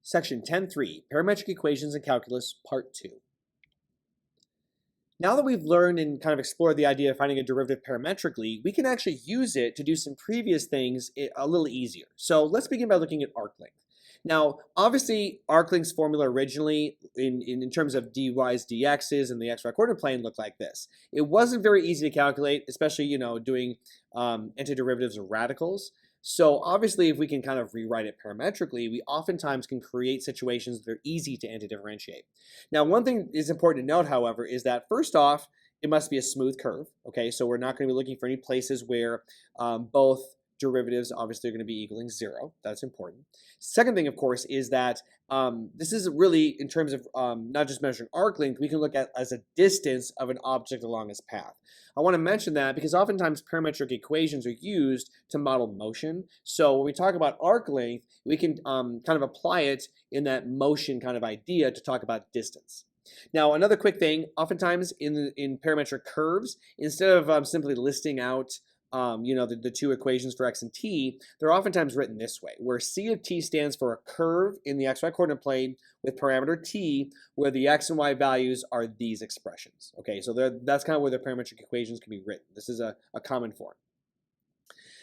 Section 10.3, Parametric Equations in Calculus, Part 2. Now that we've learned and kind of explored the idea of finding a derivative parametrically, we can actually use it to do some previous things a little easier. So let's begin by looking at arc length. Now, obviously, arc length's formula originally, in terms of dy's, dx's, and the xy coordinate plane looked like this. It wasn't very easy to calculate, especially, doing antiderivatives of radicals. So obviously, if we can kind of rewrite it parametrically, we oftentimes can create situations that are easy to antidifferentiate. Now, one thing is important to note, however, is that first off, it must be a smooth curve. Okay, so we're not going to be looking for any places where both derivatives obviously are going to be equaling 0. That's important. Second thing, of course, is that this is really, in terms of not just measuring arc length, we can look at as a distance of an object along its path. I want to mention that because oftentimes parametric equations are used to model motion. So when we talk about arc length, we can kind of apply it in that motion kind of idea to talk about distance. Now, another quick thing, oftentimes in parametric curves, instead of simply listing out the two equations for x and t, they're oftentimes written this way, where c of t stands for a curve in the xy coordinate plane with parameter t, where the x and y values are these expressions. Okay, so that's kind of where the parametric equations can be written. This is a common form.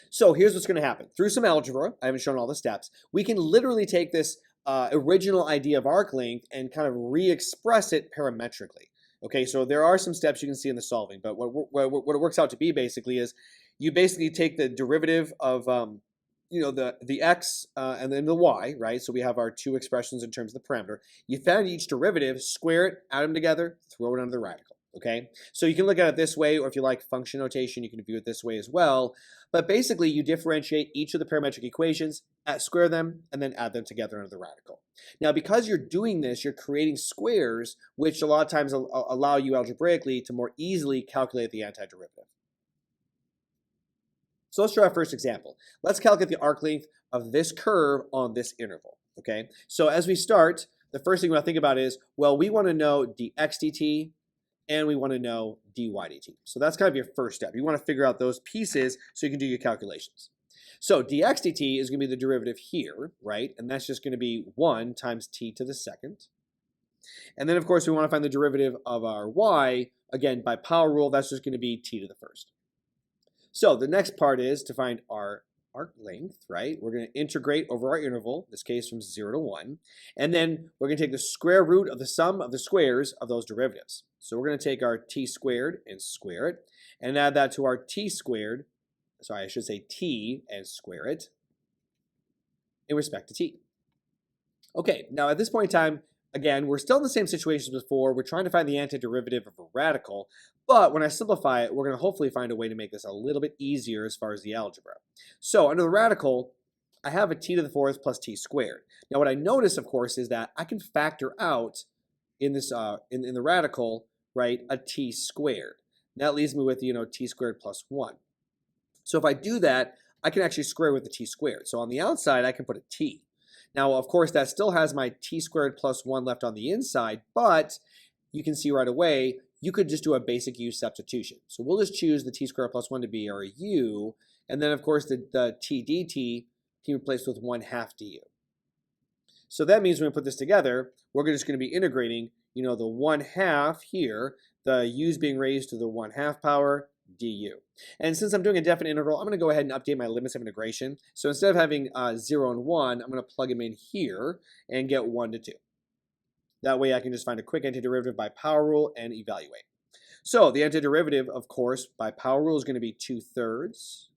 So here's what's going to happen. Through some algebra, I haven't shown all the steps, we can literally take this original idea of arc length and kind of re-express it parametrically. Okay, so there are some steps you can see in the solving, but what it works out to be basically is you basically take the derivative of the x and then the y, right? So we have our two expressions in terms of the parameter. You find each derivative, square it, add them together, throw it under the radical. Okay, so you can look at it this way, or if you like function notation, you can view it this way as well. But basically, you differentiate each of the parametric equations, square them, and then add them together under the radical. Now, because you're doing this, you're creating squares, which a lot of times allow you algebraically to more easily calculate the antiderivative. So let's try our first example. Let's calculate the arc length of this curve on this interval. Okay, so as we start, the first thing we want to think about is, well, we want to know dx dt, and we want to know dy dt. So that's kind of your first step. You want to figure out those pieces so you can do your calculations. So dx dt is going to be the derivative here, right? And that's just going to be 1 times t to the second. And then, of course, we want to find the derivative of our y. Again, by power rule, that's just going to be t to the first. So the next part is to find our arc length, right? We're going to integrate over our interval, in this case from 0 to 1. And then we're going to take the square root of the sum of the squares of those derivatives. So we're going to take our t squared and square it, and add that to our t squared, sorry, I should say t and square it in respect to t. Okay, now at this point in time, again, we're still in the same situation as before. We're trying to find the antiderivative of a radical, but when I simplify it, we're going to hopefully find a way to make this a little bit easier as far as the algebra. So under the radical, I have a t to the fourth plus t squared. Now what I notice, of course, is that I can factor out in this in the radical, right, a t squared. That leaves me with, t squared plus 1. So if I do that, I can actually square with the t squared. So on the outside, I can put a t. Now, of course, that still has my t squared plus 1 left on the inside, but you can see right away, you could just do a basic u substitution. So we'll just choose the t squared plus 1 to be our u, and then, of course, the t dt can be replaced with 1/2 du. So that means when we put this together, we're just going to be integrating, the 1/2 here, the u's being raised to the 1/2 power du. And since I'm doing a definite integral, I'm going to go ahead and update my limits of integration. So instead of having 0 and 1, I'm going to plug them in here and get 1 to 2. That way I can just find a quick antiderivative by power rule and evaluate. So the antiderivative, of course, by power rule is going to be 2/3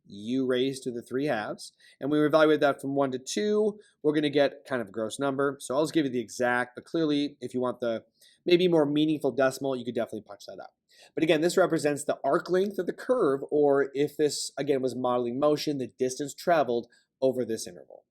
u raised to the 3/2. And we evaluate that from 1 to 2, we're going to get kind of a gross number. So I'll just give you the exact, but clearly if you want the maybe more meaningful decimal, you could definitely punch that up. But again, this represents the arc length of the curve, or if this, again, was modeling motion, the distance traveled over this interval.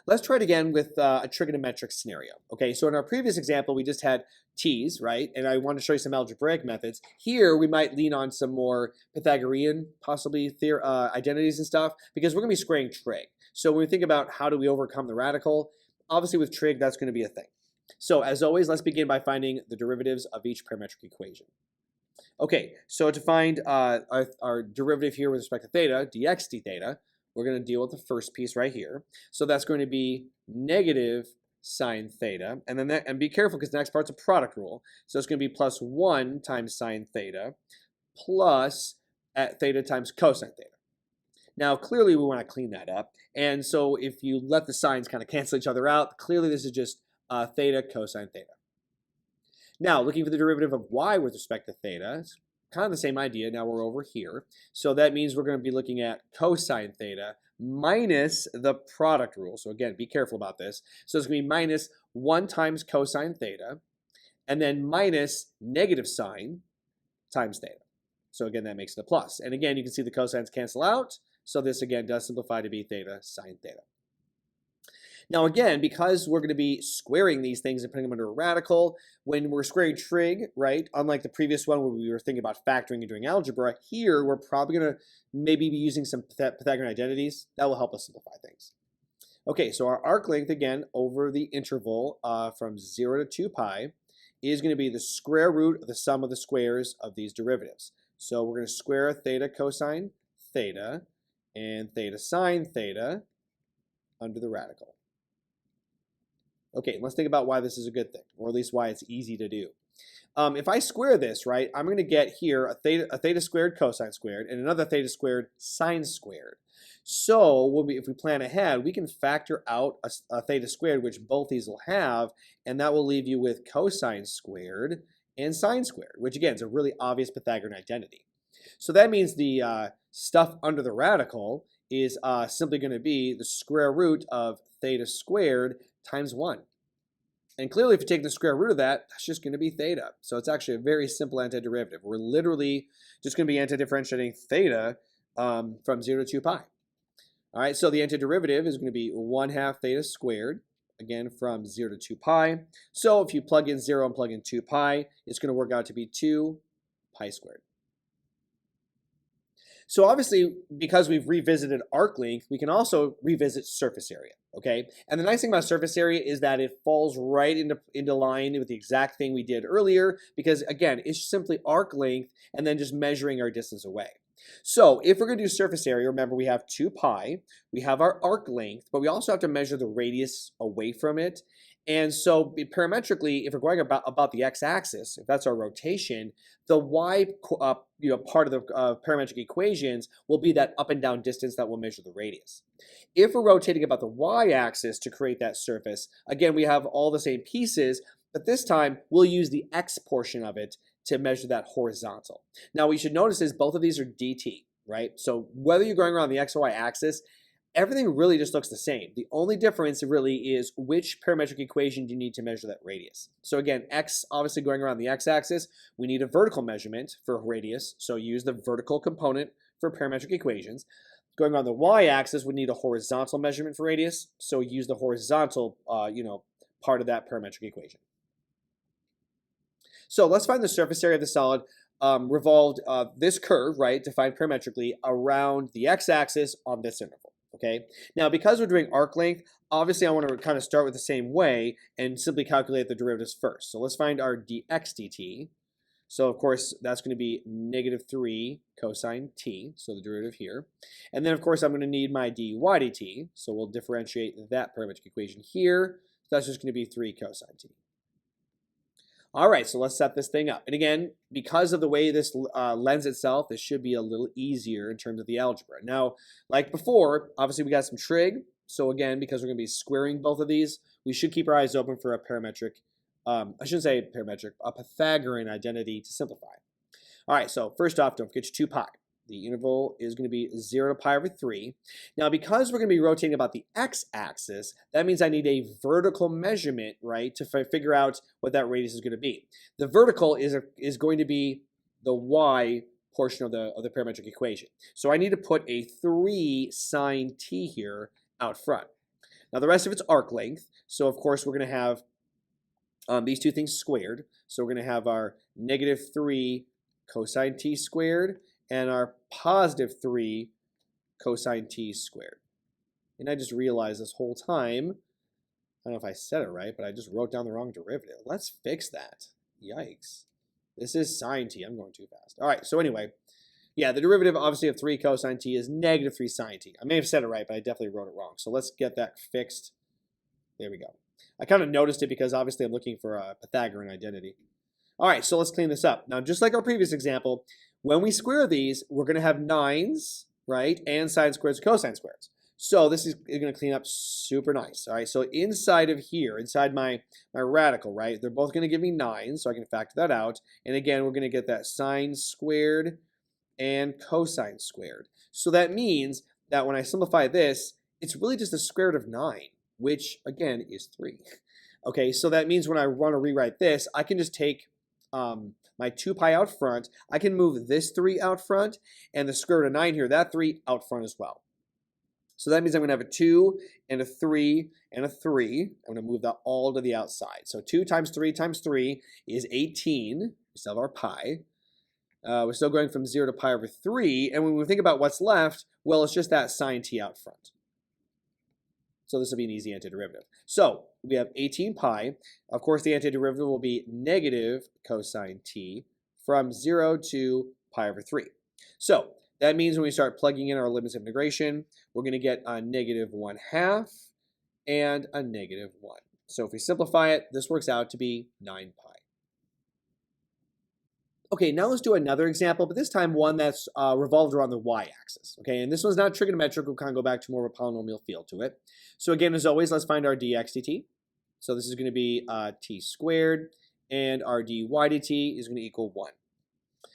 Let's try it again with a trigonometric scenario. Okay, so in our previous example, we just had t's, right? And I want to show you some algebraic methods. Here, we might lean on some more Pythagorean, possibly identities and stuff, because we're going to be squaring trig. So when we think about how do we overcome the radical, obviously with trig, that's going to be a thing. So as always, let's begin by finding the derivatives of each parametric equation. Okay, so to find our derivative here with respect to theta, dx d theta, we're going to deal with the first piece right here. So that's going to be negative sine theta. And then and be careful because the next part's a product rule. So it's going to be plus 1 times sine theta plus at theta times cosine theta. Now, clearly, we want to clean that up. And so if you let the signs kind of cancel each other out, clearly this is just theta cosine theta. Now, looking for the derivative of y with respect to theta, it's kind of the same idea. Now we're over here. So that means we're going to be looking at cosine theta minus the product rule. So again, be careful about this. So it's going to be minus 1 times cosine theta, and then minus negative sine times theta. So again, that makes it a plus. And again, you can see the cosines cancel out. So this again does simplify to be theta sine theta. Now again, because we're going to be squaring these things and putting them under a radical, when we're squaring trig, right, unlike the previous one where we were thinking about factoring and doing algebra, here we're probably going to maybe be using some Pythagorean identities. That will help us simplify things. Okay, so our arc length, again, over the interval from 0 to 2 pi is going to be the square root of the sum of the squares of these derivatives. So we're going to square theta cosine theta and theta sine theta under the radical. Okay, let's think about why this is a good thing, or at least why it's easy to do. If I square this, right, I'm going to get here a theta squared cosine squared and another theta squared sine squared. So if we plan ahead, we can factor out a theta squared, which both these will have, and that will leave you with cosine squared and sine squared, which again is a really obvious Pythagorean identity. So that means the stuff under the radical is simply going to be the square root of theta squared times 1. And clearly, if you take the square root of that, that's just going to be theta. So it's actually a very simple antiderivative. We're literally just going to be antidifferentiating theta from 0 to 2 pi. All right, so the antiderivative is going to be 1/2 theta squared, again, from 0 to 2 pi. So if you plug in 0 and plug in 2 pi, it's going to work out to be 2 pi squared. So obviously, because we've revisited arc length, we can also revisit surface area, okay? And the nice thing about surface area is that it falls right into line with the exact thing we did earlier because, again, it's simply arc length and then just measuring our distance away. So if we're going to do surface area, remember we have 2 pi, we have our arc length, but we also have to measure the radius away from it. And so parametrically, if we're going about the x-axis, if that's our rotation, the y part of the parametric equations will be that up and down distance that will measure the radius. If we're rotating about the y-axis to create that surface, again, we have all the same pieces, but this time we'll use the x portion of it to measure that horizontal. Now, what you should notice is both of these are dt, right? So whether you're going around the x or y axis, everything really just looks the same. The only difference really is which parametric equation do you need to measure that radius. So again, x obviously going around the x-axis, we need a vertical measurement for radius, so use the vertical component for parametric equations. Going on the y-axis, we need a horizontal measurement for radius, so use the horizontal part of that parametric equation. So let's find the surface area of the solid revolved this curve, right, defined parametrically around the x-axis on this interval. Okay. Now, because we're doing arc length, obviously I want to kind of start with the same way and simply calculate the derivatives first. So let's find our dx dt. So of course that's going to be -3 cosine t, so the derivative here. And then of course I'm going to need my dy dt, so we'll differentiate that parametric equation here. So that's just going to be 3 cosine t. All right, so let's set this thing up. And again, because of the way this lends itself, this should be a little easier in terms of the algebra. Now, like before, obviously we got some trig. So again, because we're going to be squaring both of these, we should keep our eyes open for a parametric, I shouldn't say parametric, a Pythagorean identity to simplify. All right, so first off, don't forget your 2 pi. The interval is going to be 0 to pi over 3. Now, because we're going to be rotating about the x-axis, that means I need a vertical measurement, right, to figure out what that radius is going to be. The vertical is going to be the y portion of the parametric equation. So I need to put a 3 sine t here out front. Now, the rest of it's arc length. So, of course, we're going to have these two things squared. So we're going to have our -3 cosine t squared and our +3 cosine t squared. And I just realized this whole time, I don't know if I said it right, but I just wrote down the wrong derivative. Let's fix that. Yikes. This is sine t. I'm going too fast. All right, so anyway, Yeah, the derivative obviously of 3 cosine t is negative 3 sine t. I may have said it right, but I definitely wrote it wrong. So let's get that fixed. There we go. I kind of noticed it because obviously I'm looking for a Pythagorean identity. All right, so let's clean this up. Now, just like our previous example, when we square these, we're going to have 9s, right, and sine squares and cosine squares. So this is going to clean up super nice. All right, so inside of here, inside my radical, right, they're both going to give me 9, so I can factor that out. And again, we're going to get that sine squared and cosine squared. So that means that when I simplify this, it's really just the square root of 9, which again is 3. Okay, so that means when I want to rewrite this, I can just take my 2 pi out front. I can move this 3 out front and the square root of 9 here, that 3 out front as well. So that means I'm going to have a 2 and a 3 and a 3. I'm going to move that all to the outside. So 2 times 3 times 3 is 18. We still have our pi. We're still going from 0 to pi over 3. And when we think about what's left, well, it's just that sine t out front. So this will be an easy antiderivative. So we have 18 pi. Of course, the antiderivative will be negative cosine t from 0 to pi over 3. So that means when we start plugging in our limits of integration, we're going to get a negative 1/2 and a negative 1. So if we simplify it, this works out to be 9 pi. Okay, now let's do another example, but this time one that's revolved around the y-axis. Okay, and this one's not trigonometric. We'll kind of go back to more of a polynomial feel to it. So again, as always, let's find our dx dt. So this is going to be t squared, and our dy dt is going to equal 1.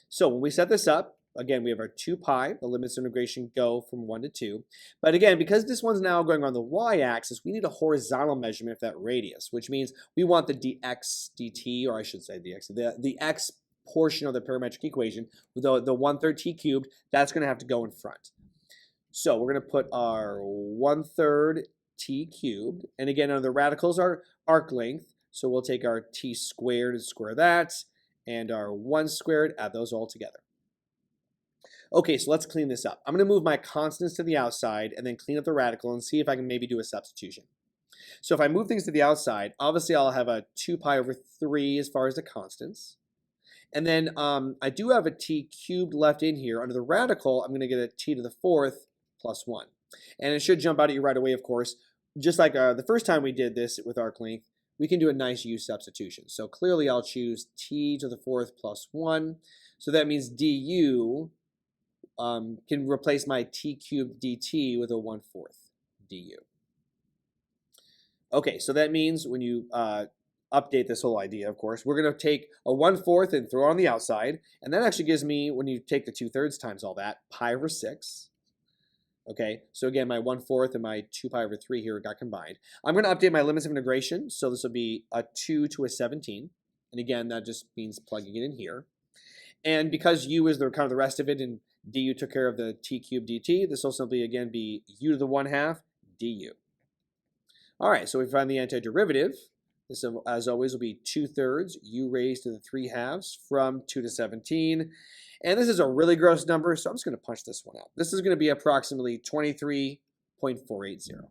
So when we set this up, again, we have our 2 pi. The limits of integration go from 1 to 2. But again, because this one's now going around the y-axis, we need a horizontal measurement of that radius, which means we want the dx dt, or I should say the x portion of the parametric equation, with the 1/3 t cubed, that's going to have to go in front. So we're going to put our 1/3 t cubed, and again, the radicals are arc length, so we'll take our t squared and square that, and our 1 squared, add those all together. Okay, so let's clean this up. I'm going to move my constants to the outside and then clean up the radical and see if I can maybe do a substitution. So if I move things to the outside, obviously I'll have a 2 pi over 3 as far as the constants. And then I do have a t cubed left in here. Under the radical, I'm going to get a t to the 4th plus 1. And it should jump out at you right away, of course. Just like the first time we did this with arc length, we can do a nice u substitution. So clearly I'll choose t to the 4th plus 1. So that means du can replace my t cubed dt with a 1/4 du. Okay, so that means when you update this whole idea, of course, we're going to take a 1/4 and throw it on the outside. And that actually gives me, when you take the 2/3 times all that, pi over 6. Okay, so again, my 1/4 and my 2 pi over 3 here got combined. I'm going to update my limits of integration. So this will be a 2 to a 17. And again, that just means plugging it in here. And because u is the kind of the rest of it, and du took care of the t cubed dt, this will simply, again, be u to the 1/2 du. All right, so we find the antiderivative. This, as always, will be 2/3 u raised to the 3/2 from 2 to 17. And this is a really gross number, so I'm just going to punch this one out. This is going to be approximately 23.480.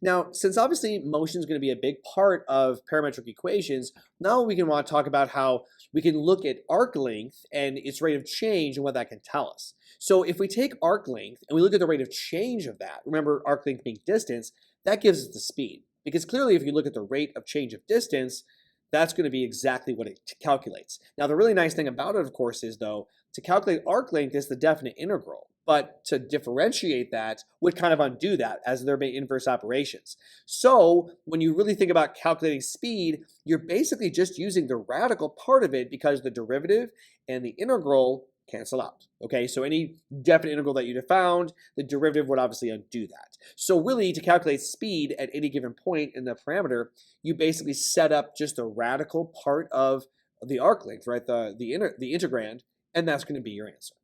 Now, since obviously motion is going to be a big part of parametric equations, now we can want to talk about how we can look at arc length and its rate of change and what that can tell us. So if we take arc length and we look at the rate of change of that, remember arc length being distance, that gives us the speed. Because clearly if you look at the rate of change of distance, that's going to be exactly what it calculates. Now the really nice thing about it, of course, is though, to calculate arc length is the definite integral. But to differentiate that would kind of undo that, as there may inverse operations. So when you really think about calculating speed, you're basically just using the radical part of it because the derivative and the integral cancel out. Okay, so any definite integral that you'd have found, the derivative would obviously undo that. So really, to calculate speed at any given point in the parameter, you basically set up just the radical part of the arc length, right? The integrand, and that's going to be your answer.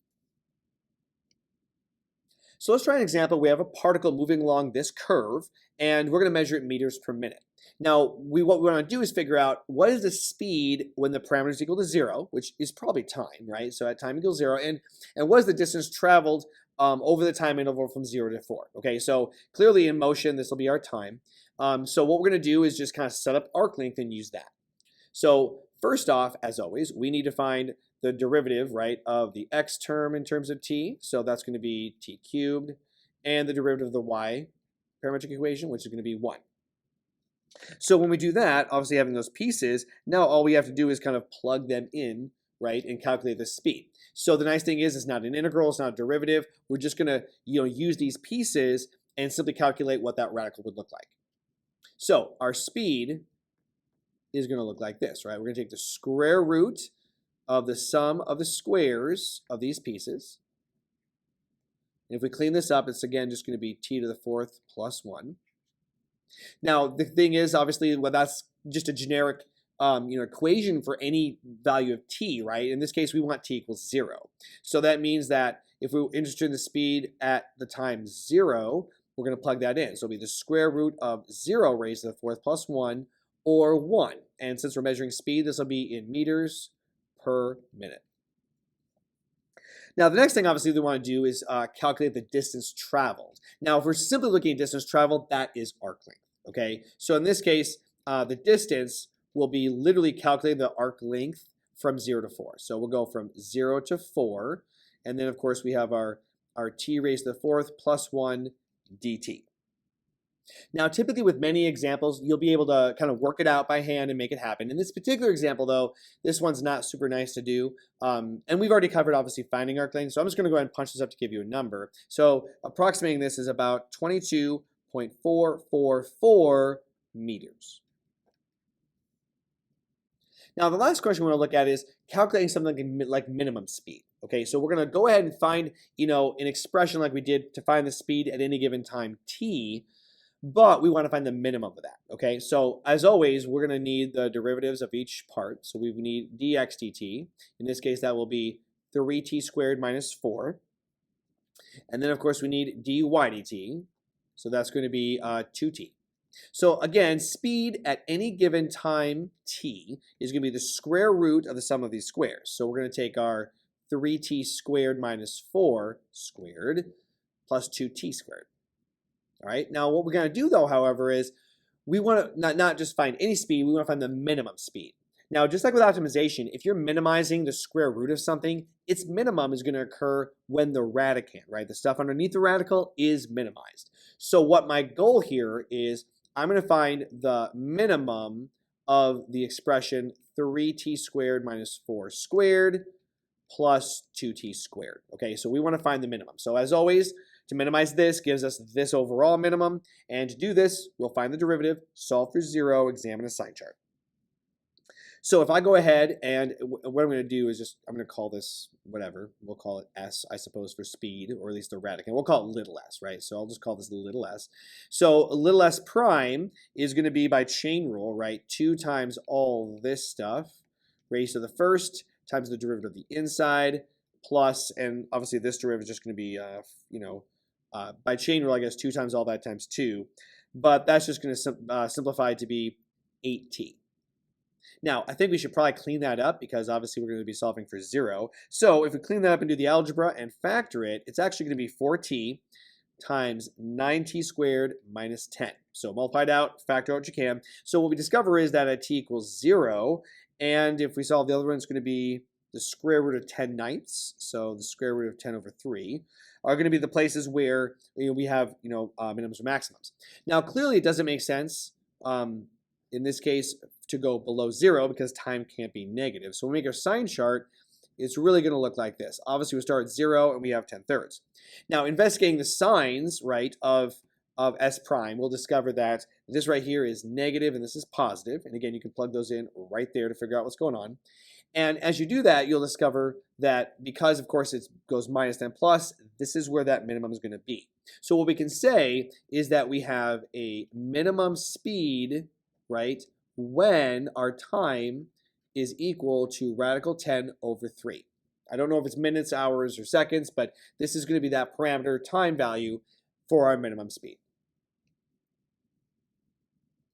So let's try an example. We have a particle moving along this curve, and we're going to measure it meters per minute. Now, what we want to do is figure out what is the speed when the parameter is equal to 0, which is probably time, right? So at time equals 0, and what is the distance traveled over the time interval from 0 to 4? Okay, so clearly in motion, this will be our time. So what we're going to do is just kind of set up arc length and use that. So first off, as always, we need to find the derivative, right, of the x term in terms of t. So that's going to be t cubed, and the derivative of the y parametric equation, which is going to be 1. So when we do that, obviously having those pieces, now all we have to do is kind of plug them in, right, and calculate the speed. So the nice thing is it's not an integral, it's not a derivative. We're just going to, use these pieces and simply calculate what that radical would look like. So our speed is going to look like this, right? We're going to take the square root of the sum of the squares of these pieces. And if we clean this up, it's again just going to be t to the 4th plus 1. Now, the thing is, obviously, well, that's just a generic equation for any value of t, right? In this case, we want t equals 0. So that means that if we're interested in the speed at the time 0, we're going to plug that in. So it'll be the square root of 0 raised to the 4th plus 1, or 1. And since we're measuring speed, this will be in meters per minute. Now, the next thing, obviously, we want to do is calculate the distance traveled. Now, if we're simply looking at distance traveled, that is arc length, okay? So in this case, the distance will be literally calculating the arc length from 0 to 4. So we'll go from 0 to 4, and then, of course, we have our t raised to the 4th plus 1 dt. Now, typically with many examples, you'll be able to kind of work it out by hand and make it happen. In this particular example, though, this one's not super nice to do. And we've already covered, obviously, finding arc length. So I'm just going to go ahead and punch this up to give you a number. So approximating this is about 22.444 meters. Now, the last question we want to look at is calculating something like minimum speed. Okay, so we're going to go ahead and find, an expression like we did to find the speed at any given time t. But we want to find the minimum of that, okay? So as always, we're going to need the derivatives of each part. So we need dx dt. In this case, that will be 3t squared minus 4. And then, of course, we need dy dt. So that's going to be 2t. So again, speed at any given time t is going to be the square root of the sum of these squares. So we're going to take our 3t squared minus 4 squared plus 2t squared. All right. Now, what we're going to do, though, however, is we want to not just find any speed, we want to find the minimum speed. Now, just like with optimization, if you're minimizing the square root of something, its minimum is going to occur when the radicand, right, the stuff underneath the radical is minimized. So what my goal here is I'm going to find the minimum of the expression 3t squared minus 4 squared plus 2t squared. Okay, so we want to find the minimum. So as always, to minimize this gives us this overall minimum, and to do this, we'll find the derivative, solve for 0, examine a sign chart. So if I go ahead and what I'm going to do is I'm going to call this whatever. We'll call it s, I suppose, for speed, or at least the radicand. We'll call it little s, right? So I'll just call this little s. So little s prime is going to be by chain rule, right? 2 times all this stuff raised to the first times the derivative of the inside plus, and obviously this derivative is just going to be, by chain rule, I guess 2 times all that times 2. But that's just going to simplify to be 8t. Now, I think we should probably clean that up because obviously we're going to be solving for 0. So if we clean that up and do the algebra and factor it, it's actually going to be 4t times 9t squared minus 10. So multiply it out, factor out what you can. So what we discover is that at t equals 0, and if we solve the other one, it's going to be the square root of 10 ninths, so the square root of 10 over 3, are going to be the places where we have minimums or maximums. Now, clearly it doesn't make sense in this case to go below 0 because time can't be negative. So when we make our sign chart, it's really going to look like this. Obviously, we start at 0 and we have 10/3. Now, investigating the signs, right, of s prime, we'll discover that this right here is negative and this is positive. And again, you can plug those in right there to figure out what's going on. And as you do that, you'll discover that because, of course, it goes minus 10 plus, this is where that minimum is going to be. So what we can say is that we have a minimum speed, right, when our time is equal to radical 10 over 3. I don't know if it's minutes, hours, or seconds, but this is going to be that parameter time value for our minimum speed.